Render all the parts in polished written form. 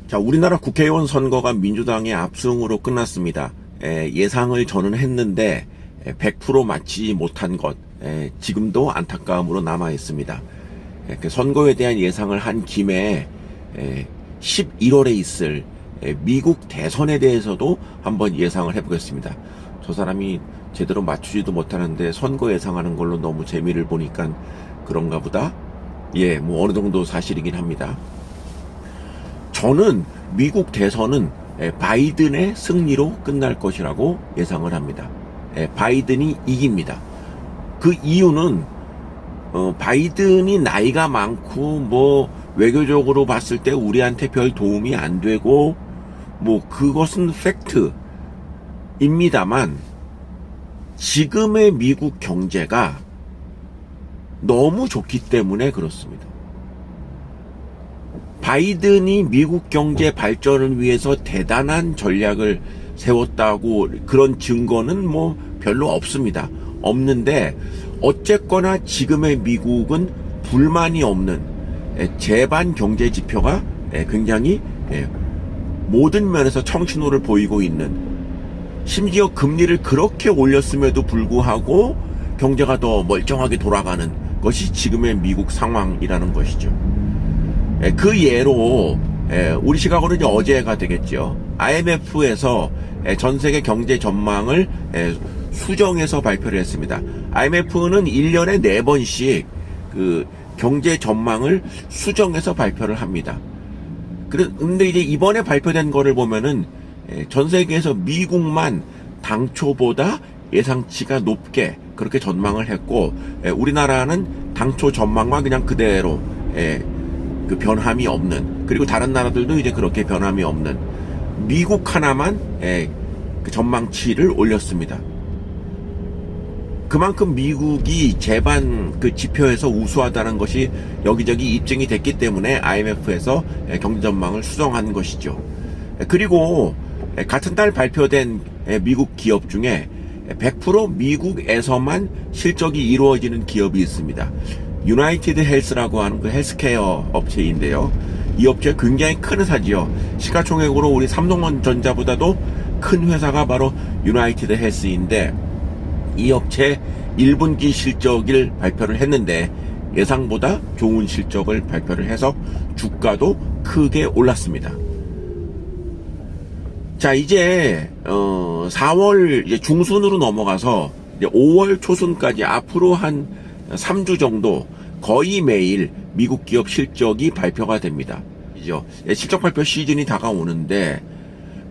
자, 우리나라 국회의원 선거가 민주당의 압승으로 끝났습니다. 예상을 저는 했는데 100% 맞지 못한 것, 지금도 안타까움으로 남아 있습니다. 그 선거에 대한 예상을 한 김에 11월에 있을 미국 대선에 대해서도 한번 예상을 해보겠습니다. 저 사람이 제대로 맞추지도 못하는데 선거 예상하는 걸로 너무 재미를 보니까 그런가 보다. 뭐 어느 정도 사실이긴 합니다. 저는 미국 대선은 바이든의 승리로 끝날 것이라고 예상을 합니다. 바이든이 이깁니다. 그 이유는 바이든이 나이가 많고 뭐 외교적으로 봤을 때 우리한테 별 도움이 안 되고 뭐 그것은 팩트입니다만 지금의 미국 경제가 너무 좋기 때문에 그렇습니다. 바이든이 미국 경제 발전을 위해서 대단한 전략을 세웠다고 그런 증거는 뭐 별로 없습니다. 없는데 어쨌거나 지금의 미국은 불만이 없는 제반 경제 지표가 굉장히 모든 면에서 청신호를 보이고 있는, 심지어 금리를 그렇게 올렸음에도 불구하고 경제가 더 멀쩡하게 돌아가는 것이 지금의 미국 상황이라는 것이죠. 그 예로 우리 시각으로 이제 어제가 되겠죠. IMF에서 전 세계 경제 전망을 수정해서 발표를 했습니다. IMF는 1년에 4번씩 그 경제 전망을 수정해서 발표를 합니다. 근데 이제 이번에 발표된 거를 보면은 전 세계에서 미국만 당초보다 예상치가 높게 그렇게 전망을 했고, 우리나라는 당초 전망과 그냥 그대로 그 변함이 없는, 그리고 다른 나라들도 이제 그렇게 변함이 없는, 미국 하나만 그 전망치를 올렸습니다. 그만큼 미국이 제반 그 지표에서 우수하다는 것이 여기저기 입증이 됐기 때문에 IMF에서 경제 전망을 수정한 것이죠. 그리고 같은 달 발표된 미국 기업 중에 100% 미국에서만 실적이 이루어지는 기업이 있습니다. 유나이티드 헬스라고 하는 그 헬스케어 업체인데요. 이 업체 굉장히 큰 회사지요. 시가총액으로 우리 삼성전자보다도 큰 회사가 바로 유나이티드 헬스인데, 이 업체 1분기 실적을 발표를 했는데 예상보다 좋은 실적을 발표를 해서 주가도 크게 올랐습니다. 자, 이제 4월 이제 중순으로 넘어가서 이제 5월 초순까지 앞으로 한 3주 정도 거의 매일 미국 기업 실적이 발표가 됩니다. 실적 발표 시즌이 다가오는데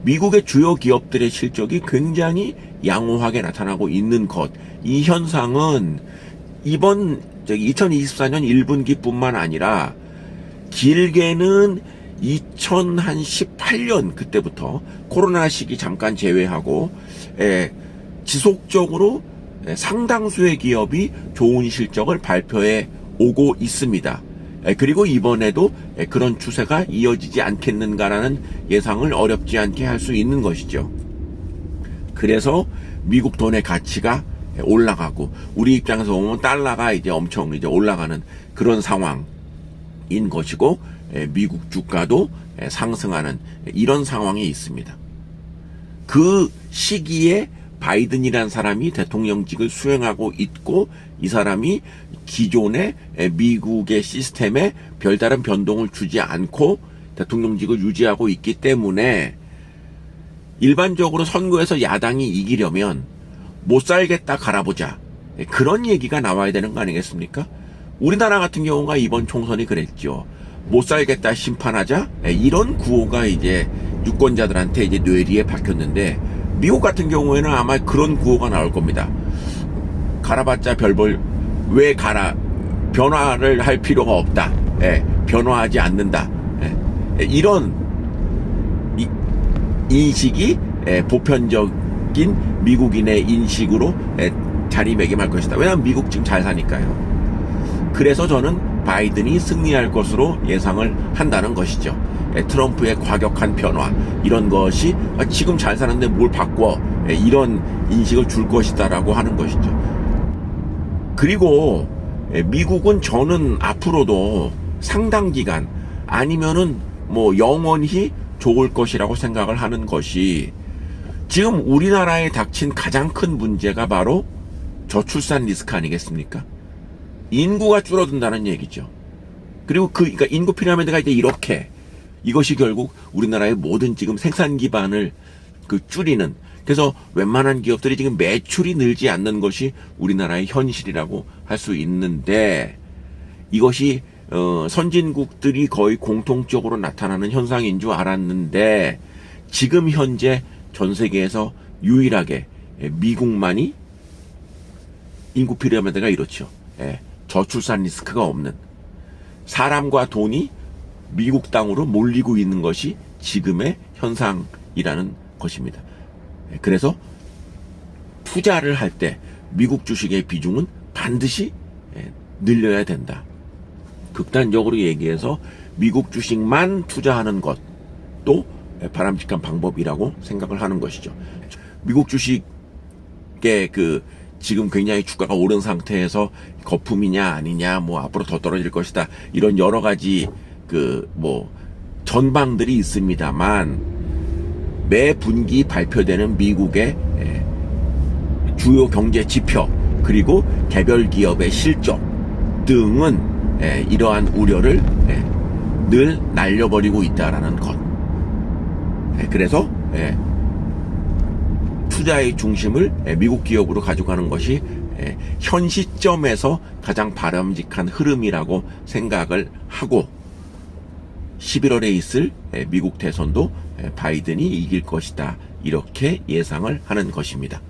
미국의 주요 기업들의 실적이 굉장히 양호하게 나타나고 있는 것, 이 현상은 이번 2024년 1분기뿐만 아니라 길게는 2018년 그때부터 코로나 시기 잠깐 제외하고 지속적으로 상당수의 기업이 좋은 실적을 발표해 오고 있습니다. 그리고 이번에도 그런 추세가 이어지지 않겠는가라는 예상을 어렵지 않게 할 수 있는 것이죠. 그래서 미국 돈의 가치가 올라가고, 우리 입장에서 보면 달러가 이제 엄청 이제 올라가는 그런 상황인 것이고, 미국 주가도 상승하는 이런 상황이 있습니다. 그 시기에 바이든이라는 사람이 대통령직을 수행하고 있고, 이 사람이 기존의 미국의 시스템에 별다른 변동을 주지 않고 대통령직을 유지하고 있기 때문에 일반적으로 선거에서 야당이 이기려면 못 살겠다 갈아보자, 그런 얘기가 나와야 되는 거 아니겠습니까? 우리나라 같은 경우가 이번 총선이 그랬죠. 못 살겠다 심판하자, 이런 구호가 이제 유권자들한테 이제 뇌리에 박혔는데, 미국 같은 경우에는 아마 그런 구호가 나올 겁니다. 갈아봤자 별볼, 왜 갈아, 변화를 할 필요가 없다, 변화하지 않는다, 이런 인식이 보편적인 미국인의 인식으로 자리매김할 것이다. 왜냐하면 미국 지금 잘 사니까요. 그래서 저는 바이든이 승리할 것으로 예상을 한다는 것이죠. 트럼프의 과격한 변화, 이런 것이 지금 잘 사는데 뭘 바꿔, 이런 인식을 줄 것이다라고 하는 것이죠. 그리고 미국은 저는 앞으로도 상당 기간, 아니면은 뭐 영원히 좋을 것이라고 생각을 하는 것이, 지금 우리나라에 닥친 가장 큰 문제가 바로 저출산 리스크 아니겠습니까? 인구가 줄어든다는 얘기죠. 그리고 그러니까 인구 피라미드가 이제 이렇게, 이것이 결국 우리나라의 모든 지금 생산 기반을 줄이는, 그래서 웬만한 기업들이 지금 매출이 늘지 않는 것이 우리나라의 현실이라고 할 수 있는데, 이것이 선진국들이 거의 공통적으로 나타나는 현상인 줄 알았는데, 지금 현재 전 세계에서 유일하게 미국만이 인구 피라미드가 이렇죠. 저출산 리스크가 없는, 사람과 돈이 미국 땅으로 몰리고 있는 것이 지금의 현상이라는 것입니다. 그래서 투자를 할 때 미국 주식의 비중은 반드시 늘려야 된다. 극단적으로 얘기해서 미국 주식만 투자하는 것도 바람직한 방법이라고 생각을 하는 것이죠. 미국 주식의 지금 굉장히 주가가 오른 상태에서 거품이냐 아니냐, 뭐 앞으로 더 떨어질 것이다, 이런 여러 가지 전망들이 있습니다만, 매 분기 발표되는 미국의 주요 경제 지표, 그리고 개별 기업의 실적 등은 이러한 우려를 늘 날려버리고 있다라는 것. 그래서 투자의 중심을 미국 기업으로 가져가는 것이 현 시점에서 가장 바람직한 흐름이라고 생각을 하고, 11월에 있을 미국 대선도 바이든이 이길 것이다, 이렇게 예상을 하는 것입니다.